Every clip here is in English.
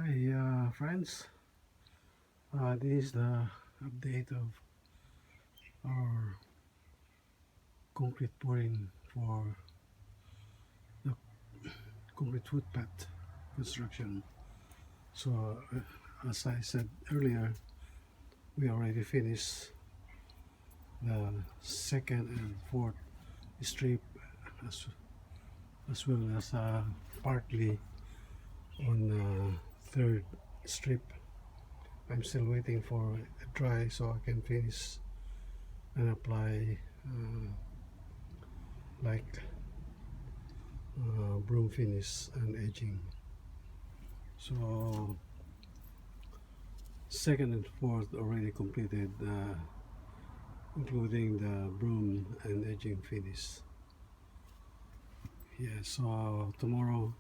Hi friends, this is the update of our concrete pouring for the concrete footpath construction. So as I said earlier, we already finished the second and fourth strip as well as partly on the third strip. I'm still waiting for it dry so I can finish and apply like broom finish and edging. So second and fourth already completed, including the broom and edging finish. Yeah, so tomorrow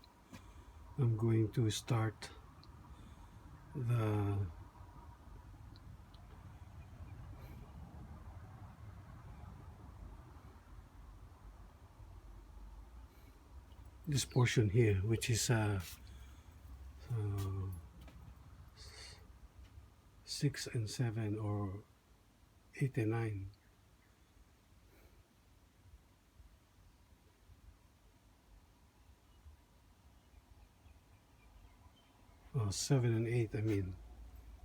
I'm going to start this portion here, which is 6 and 7 or 8 and 9. 7 and 8, I mean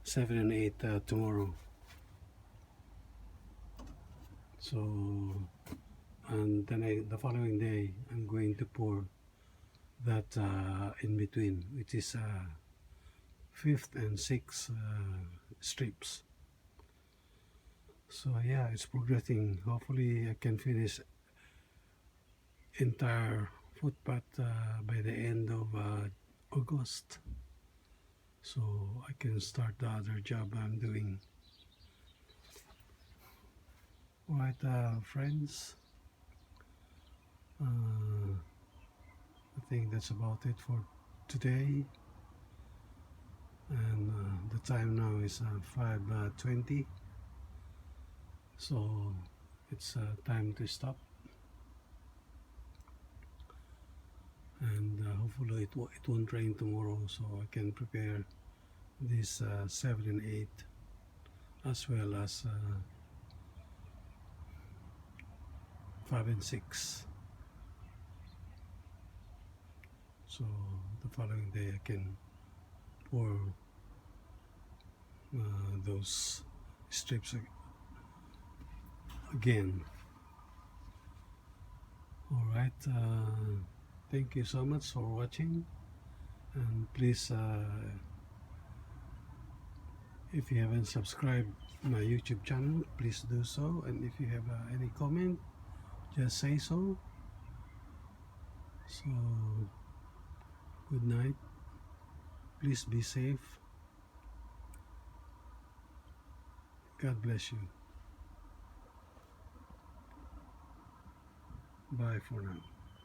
7 and 8 tomorrow. So and then the following day I'm going to pour that in between, which is 5th and 6th strips. So yeah, it's progressing. Hopefully I can finish entire footpath by the end of August, so I can start the other job I'm doing. Alright friends, I think that's about it for today, and the time now is 5:20, so it's time to stop, and hopefully it won't rain tomorrow so I can prepare this 7 and 8 as well as 5 and 6. So the following day I can pour those strips again. Alright, thank you so much for watching, and please if you haven't subscribed my YouTube channel, please do so, and if you have any comment, just say so. So good night, please be safe, God bless you, bye for now.